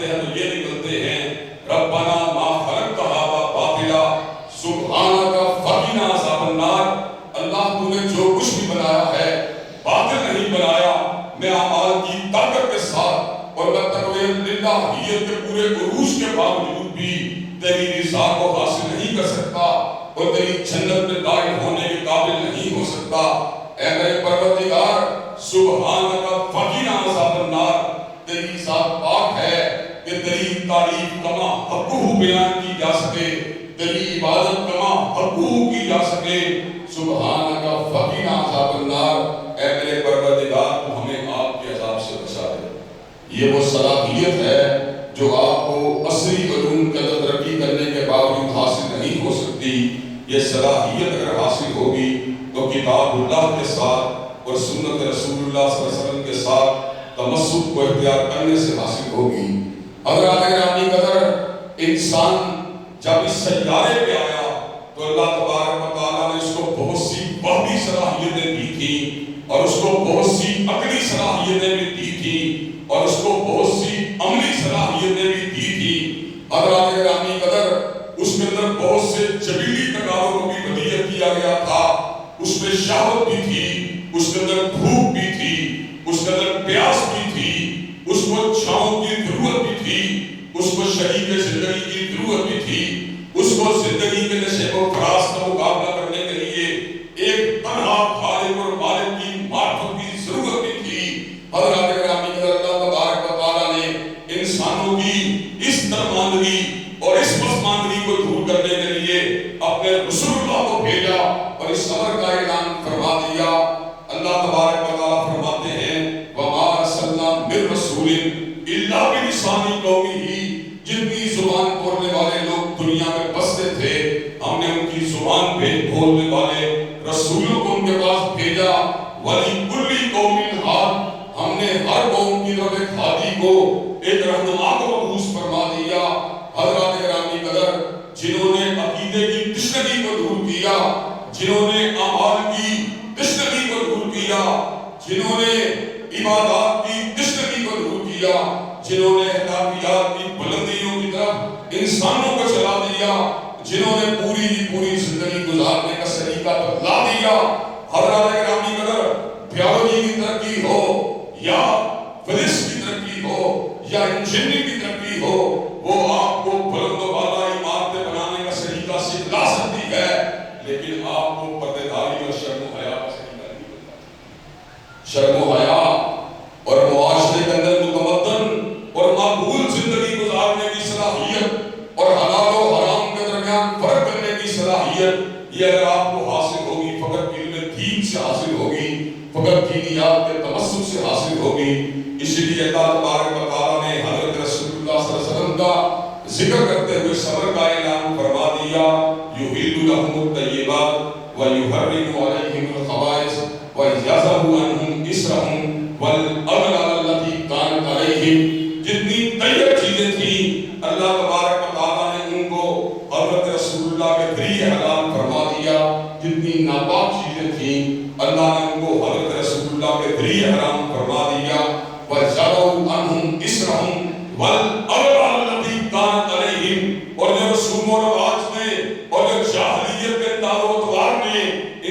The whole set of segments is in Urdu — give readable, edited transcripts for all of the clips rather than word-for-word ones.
ہیں تو یہ نکلتے ہیں ربنا ما خلقت ھذا باطلا سبحانک فقنا عذاب النار. اللہ تو نے جو کچھ بھی بنایا ہے باطل نہیں بنایا. میں اعمال کی طاقت کے ساتھ اور میں تقوی للہیت کے پورے عروج کے باوجود بھی تیری رضا کو حاصل نہیں کر سکتا اور تیری جنت میں داخل ہونے کے قابل نہیں ہو سکتا. اے میرے پروردگار سبحانک فقنا عذاب النار. تیری ذات پاک ہے کہ تیری تعریف کما حقہ بیان کی جا سکے, تیری عبادت کما حقہ کی جا سکے. سبحانک فقنا عذاب النار. اے میرے پروردگار تو ہمیں آپ کے عذاب سے بچا دے. یہ وہ صلاحیت ہے جو آپ کو عصری علوم کے اندر ترقی کرنے کے باوجود حاصل نہیں ہو سکتی. یہ صلاحیت اگر حاصل ہوگی تو کتاب اللہ کے ساتھ اور سنت رسول اللہ صلی اللہ علیہ وسلم کے ساتھ تمسک کو اختیار کرنے سے حاصل ہوگی. حضرات گرامی قدر, انسان جب اس سیارے پہ آیا تو اللہ تبارک و تعالیٰ نے اس کو بہت سی وحی صلاحیتیں دی تھیں اور اس کو بہت سی عقلی صلاحیتیں بھی دی تھیں اور اس کو بہت سی عملی صلاحیتیں بھی دی تھیں. حضرات گرامی قدر, اس کے اندر بہت سے جبیلی تقاضوں کو بھی ودیعت کیا گیا تھا. اس میں شہوت بھی تھی, اس کے اندر بھوک بھی تھی, اس کے اندر پیاس بھی تھی, اس کو چھاؤں کی ضرورت بھی تھی, اس کو شریک زندگی کی ضرورت بھی تھی, اس کو زندگی کے نشے و فراز کا مقابلہ کرنے کے لیے ایک تنہا خالق اور مالک کی معرفت کی ضرورت بھی تھی. حضرات گرامی قدر, اللہ تبارک و تعالیٰ نے انسانوں کی اس درماندگی اور اس پسماندگی کو دور کرنے کے لیے اپنے رسول اللہ کو بھیجا اور اس امر کا اعلان فرما دیا. اللہ تبارک و تعالیٰ فرماتے ہیں وَمَا أَرْسَلْنَا مِن رَّسُولٍ إِلَّا بِلِسَانِ قَوْمِهِ. جتنی زبان بولنے والے لوگ دنیا میں بستے تھے ہم نے ان کی زبان پہ بولنے والے رسولوں کو ان کے پاس بھیجا. وَلِكُلِّ قَوْمٍ هَادٍ. ہم نے ہر قوم کی طرف ایک ہادی کو, ایک رہنما کو مبعوث فرما دیا. حضرات گرامی قدر, جنہوں نے عقیدے کی تشنگی کو دور کیا, جنہوں نے اعمال کی تشنگی کو دور کیا, جنہوں نے عبادات کی تشنگی کو دور کیا, جنہوں نے اخلاقیات کی بلندیوں کی طرف انسانوں کو چلا دیا, جنہوں نے پوری کی پوری زندگی گزارنے کا طریقہ بتلا دیا. حضرات گرامی قدر, بیولوجی کی ترقی ہو یا فزکس کی ترقی ہو یا انجینئرنگ کی ترقی ہو, وہ آپ کو بلند و بالا عمارتیں بنانے کا طریقہ سکھلا سکتی ہے, لیکن آپ کو پردے داری اور شرم و حیا کا طریقہ نہیں بتاتی. شرم و حیا اور معاشرے کے اندر متمدن اور مقبول زندگی گزارنے کی صلاحیت اور حلال و حرام کے درمیان فرق کرنے کی صلاحیت, یہ اگر آپ کو حاصل ہوگی فقط علم دین سے حاصل ہوگی, فقط دینیات کے تمسک سے حاصل ہوگی. اسی لیے اللہ تبارک و تعالیٰ نے حضرت رسول اللہ صلی اللہ علیہ وسلم کا ذکر کرتے ہوئے صبر کا اعلان فرما دیا. یحل لهم الطیبات ویحرم علیہم الخبائث ویضع عنہم اصرہم والاغلال التي كانت علیہم. جتنی طیب چیزیں تھیں اللہ تبارک و تعالیٰ نے ان کو حضرت رسول اللہ کے ذریعے حلال فرما دیا. جتنی ناپاک چیزیں تھیں اللہ نے ان کو حضرت رسول اللہ کے ذریعے حرام فرما دیا. وَجَعَلُوا عَنْهُمْ إِصْرَهُمْ وَالْأَغْلَالَ الَّتِي كَانَتْ عَلَيْهِمْ. اور جو رسوم و رواج میں اور جو جاہلیت کے دار و اتوار میں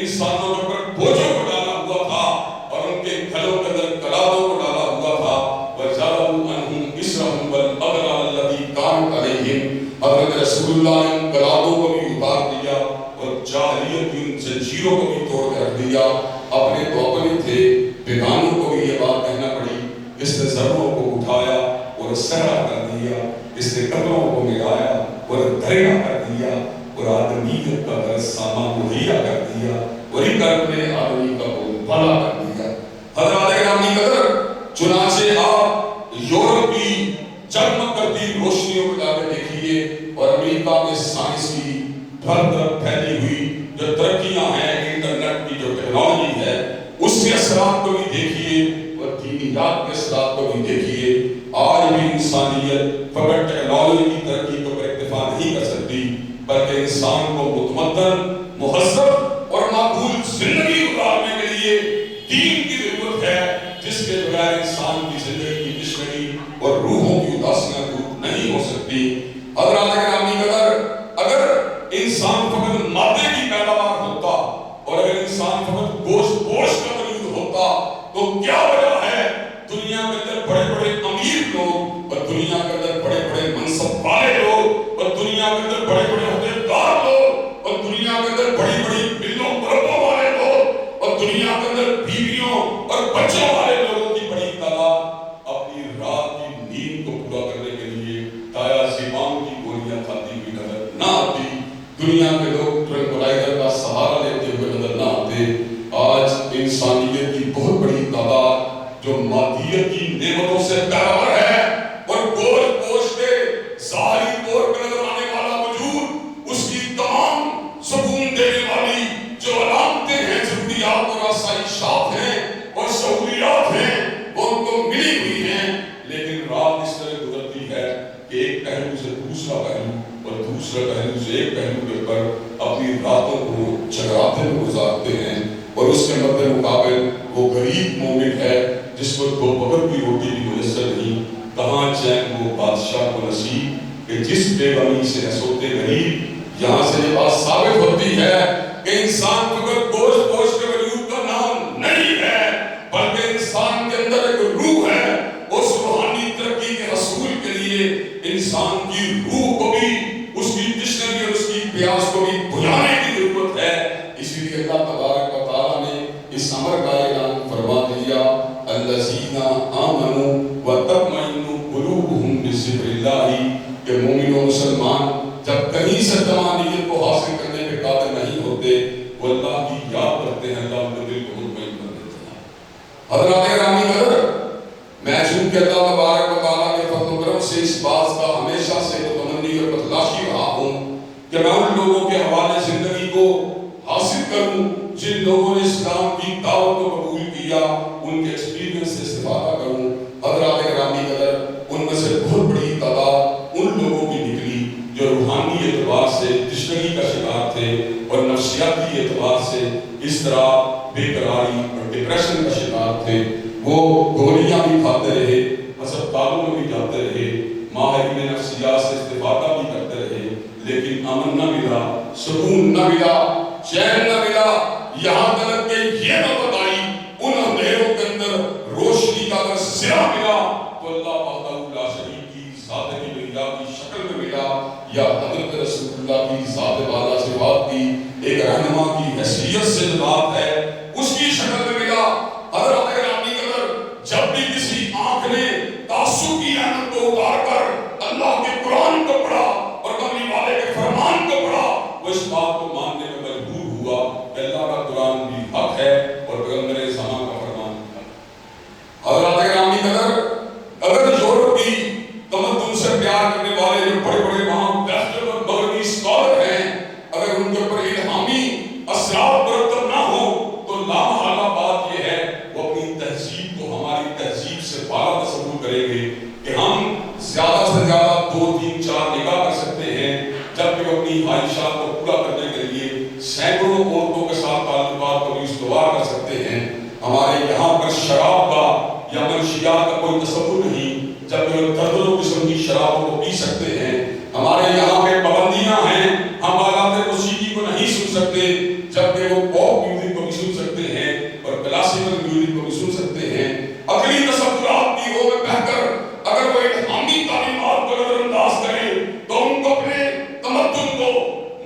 انسانوں کے اوپر بوجھوں کو ڈالا ہوا تھا اور ان کے گھروں کے اندر کلادوں کو ڈالا ہوا تھا. وَجَعَلُوا عَنْهُمْ إِصْرَهُمْ وَالْأَغْلَالَ الَّتِي كَانَتْ عَلَيْهِمْ. حضرت رسول اللہ نے ان کلادوں کو بھی اتار دیا اور جاہلیت کی ان زنجیروں کو بھی توڑ کر رکھ دیا. اپنے تو اپنے تھے, بیگانوں کو بھی یہ بات کہنا پڑی. اس نے ذروں کو اٹھایا اور صحرا کر دیا, اس نے قبروں کو ملایا اور دریا کر دیا اور آدمیت کا در سامان مہیا کر دیا اور ہی قلب نے آدمی کا بول بھلا کر دیا. حضرات گرامی قدر, چنانچہ آپ یورپ کی جگمگ کرتی روشنیوں کو جا کے دیکھیے اور امریکہ میں سائنس کی بھر طرف پھیلی ہوئی جو ترقیاں ہیں, انٹرنیٹ کی جو ٹیکنالوجی ہے, اس کے اثرات کو بھی دیکھیے اور دینیات کے اثرات کو بھی دیکھیے. آج بھی انسانیت فقط ٹیکنالوجی کی ترقی کو پر اکتفا نہیں کر سکتی, بلکہ انسان کو متمدن, مہذب اور معقول زندگی گزارنے کے لیے دین کی ضرورت ہے, جس کے بغیر انسان کی زندگی کی تشنگی اور روحوں کی اداسیاں دنیا کے اندر بڑے بڑے منصب والے لوگ اور دنیا کے اندر بڑے بڑے عہدیدار لوگ اور دنیا کے اندر بڑی بڑی ملوں مربوں والے لوگ اور دنیا کے اندر بیویوں اور بچوں والے لوگوں کی بڑی تعداد اپنی رات کی نیند کو پورا کرنے کے لیے تایا زیبان کی گولیاں کھاتی ہوئی نظر نہ آتی. دنیا کے لوگ ٹرنکولائزر کا سہارا لیتے ہوئے نظر نہ آتے. آج انسانیت کی بہت بڑی تعداد جو مادیت کی نعمتوں سے پیروار ہے اور گوشت پوش کے ظاہری طور پر نظر آنے والا وجود اس کی تمام سکون دینے والی جو علامتیں ہیں ضروریات اور آسائشات ہیں اور سہولیات ہیں وہ ان کو ملی ہوئی ہیں. لیکن رات اس طرح گزرتی ہے کہ ایک پہلو سے دوسرا پہلو اور دوسرے پہلو سے ایک پہلو کے اوپر اپنی راتوں کو جگراتے ہوئے گزارتے ہیں. اور اس کے مد مقابل وہ غریب مومن ہے جس کو دو وقت کی روٹی بھی میسر نہیں. کہاں چین وہ بادشاہ کو نصیب کہ جس بے غمی سے سوتے غریب. یہاں سے یہ بات ثابت ہوتی ہے کہ انسان فقط گوشت پوش کے وجود کا نام نہیں ہے بلکہ انسان کے اندر ایک روح ہے. اس روحانی ترقی کے حصول کے لیے انسان کی روح کو بھی اس کی ڈکشنری اور اس کی پیاس کو بھی بجھانے کی ضرورت ہے. اسی لیے اللہ تبارک و تعالیٰ نے اس امر کا اعلان فرما دیا الذین آمنوا وتطمئن قلوبهم بذکر اللہ کہ مومن و مسلمان جب کہیں سے تمانیت کو حاصل کرنے پہ قادر نہیں ہوتے وہ اللہ کی یاد کرتے ہیں. اللہ ان کے دل کو مطمئن کر دیتے ہیں. حضرات گرامی قدر میں چونکہ اللہ تبارک و تعالیٰ کے فضل و کرم سے اس بات کا ہمیشہ سے تمنی اور بتلاشی رہا ہوں کہ میں ان لوگوں کے حوالے زندگی کو حاصل کروں جن لوگوں نے اسلام کی دعوت کو قبول کیا, ان کے ایکسپیرینس سے استفادہ کروں. حضرات گرامی قدر ان میں سے بہت بڑی تعداد ان لوگوں کی نکلی جو روحانی اعتبار سے تشنگی کا شکار تھے اور نفسیاتی اعتبار سے اس طرح بے قراری اور ڈپریشن کا شکار تھے. وہ گولیاں بھی کھاتے رہے, ہسپتالوں میں بھی جاتے رہے, ماہرین نفسیات سے استفادہ بھی کرتے رہے, لیکن امن نہ ملا, سکون نہ ملا, چین نہ ملا. یہاں تک کہ یہ نہ بتائی ان اندھیروں کے اندر روشنی کا اگر سرا ملا تو اللہ وحدہ لا شریک کی ذات کبریاء کی شکل میں ملا یا حضرت رسول اللہ کی ذات والا صفات کی ایک رہنما کی حیثیت سے بات ہے اس کی شکل میں ملا. حضرت گرامی قدر جب بھی کسی آنکھ نے تعصب کی عینت کو اتار کر اللہ کے قرآن کو پڑھا اور کملی والے کے فرمان کو پڑھا وہ اس بات کو ماننے میں مجبور ہوا کہ اللہ کا قرآن بھی حق ہے اور پیغمبر زمان کا فرمان بھی حق ہے. حضرات گرامی قدر اگر یورپ کی تمدن سے پیار کرنے والے جو بڑے بڑے وہاں ویسٹرن اور مغربی اسکالر ہیں اگر ان کے اوپر الہامی اثرات مرتب نہ ہو تو لامحالہ بات یہ ہے وہ اپنی تہذیب کو ہماری تہذیب سے بالا تصور کریں گے کہ ہم زیادہ سے زیادہ 2 3 4 نکاح کر سکتے ہیں جبکہ وہ اپنی خواہشات کو پورا کرنے کے لیے سینکڑوں عورتوں کے ساتھ تعلقات کو بھی استوار کر سکتے ہیں. ہمارے یہاں پر شراب کا یا منشیات کا کوئی تصور نہیں جبکہ وہ دردوں قسم کی شرابوں کو پی سکتے ہیں. ہمارے یہاں پہ پابندیاں ہیں, ہم آلات موسیقی کو نہیں سن سکتے جبکہ وہ پاپ میوزک کو بھی سن سکتے ہیں اور کلاسیکل میوزک کو بھی سن سکتے ہیں. عقلی تصورات کی وہ میں بہ کر اگر وہ الہامی تعلیمات کو نظر انداز کریں تو ان کو اپنے تمدن کو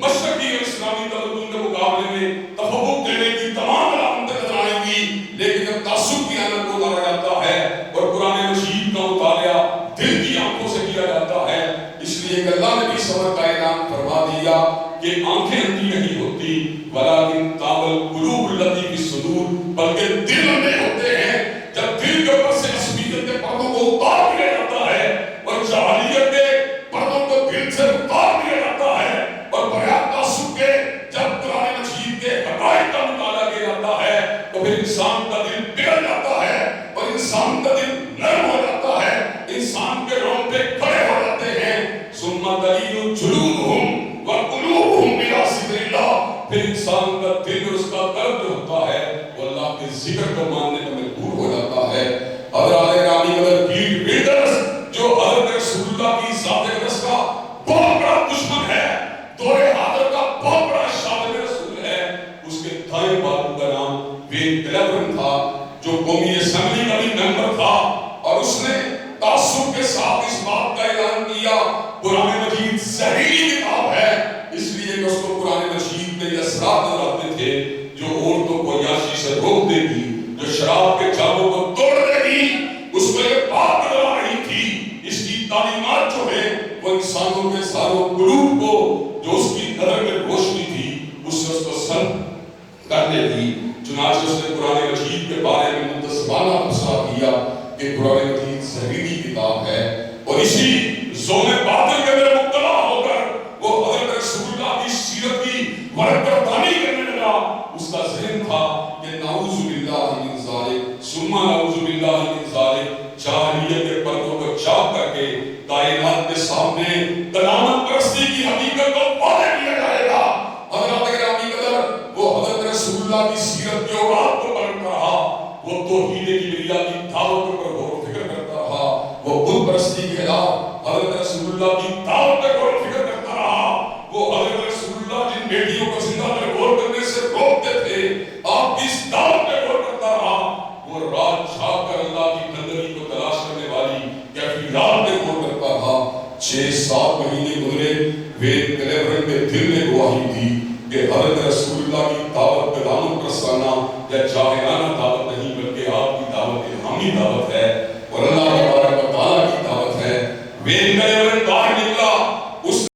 مشرقی اور اسلامی تمدن کے مقابلے میں تفوق دینے کی تمام علامتیں نظر آئیں گی. لیکن جب تعصب کی عینت کو اتارا جاتا ہے اور قرآن مجید کا مطالعہ دل کی آنکھوں سے کیا جاتا ہے, اس لیے کہ اللہ نے بھی صبر کا اعلان فرما دیا کہ آنکھیں اندھی نہیں ہوتی ولیکن تعمل قلوب التی فی الصدور, بلکہ دل اندھے ہوتے ہیں. جب دل کے اوپر سے عصبیت کے پردوں کو اتار دیا جاتا ہے اور جاہلیت کے پردوں کو دل سے اتار دیا جاتا ہے اور بغیر تعصب کے جب قرآن مجید کے حقائق کا مطالعہ کیا جاتا ہے تو پھر انسان کا دل پگھل جاتا ہے اور انسان کا دل نرم ہو جاتا ہے, انسان کے رونگٹے کھڑے ہو جاتے ہیں. ثم تلین جلودہم وقلوبہم الی ذکر اللہ, پھر انسان کا دل اور اس کا قلب جو ہوتا ہے وہ اللہ کے ذکر کو ماننے میں مجبور ہو جاتا ہے. حضرات گرامی قدر پیٹ ویڈرز جو حضرت رسول اللہ کی ذات اقدس کا بہت بڑا دشمن ہے, دور حاضر کا بہت بڑا شاہد رسول ہے, اس کے دائیں بازو کا نام وین کلیورن تھا جو قومی اسمبلی کا بھی ممبر تھا اور اس نے تعصب کے ساتھ اس بات اثرات نظر آتے تھے، جو عورتوں کو عیاشی سے روک دے گی، جو شراب کے جالوں کو توڑ دے گی، اس میں ایک بات نظر آ رہی تھی، اس کی تعلیمات جو ہے وہ انسانوں کے ساروں قلوب کو، جو اس کی نظر میں روشنی تھی، اس سے اس کو سلب کرنے دی۔ چنانچہ اس نے قرآن مجید کے بارے میں منتصبانہ تبصرہ کیا کہ قرآن مجید زہریلی کتاب ہے، اور اسی زون باطل کے اندر مبتلا ہو کر وہ حضرت رسول اللہ کی سیرت کی ورقردانی کرنے لگا۔ اس کا ذہن تھا کہ نعوذ باللہ من ذالک ثم نعوذ باللہ من ذالک، جاہلیت کے پردوں کو چاک کر کے کائنات کے سامنے قیامت پرستی کی حقیقت کو واضح کیا جائے گا۔ حضرات گرامی قدر، وہ حضرت رسول اللہ کی سیرت کے اوقات کو پڑھتا رہا، وہ توحید کبریہ کی دعوت پر غور و فکر کرتا رہا، وہ بت پرستی کے خلاف حضرت رسول اللہ کی دعوت پر غور و فکر کرتا رہا، وہ حضرت رسول اللہ جن بیٹیوں کو زندہ پر غور کرنے سے روکتے تھے، آپ کی اس دعوت پر غور کرتا رہا، وہ رات جھاگ کر اللہ کی بندگی کو تلاش کرنے والی کیفیات پہ غور کرتا رہا۔ 6-7 مہینے گزرے، وین کلیورن کے دل نے گواہی دی کہ حضرت رسول اللہ کی دعوت پہ دامن پرسانا یا جاہرانہ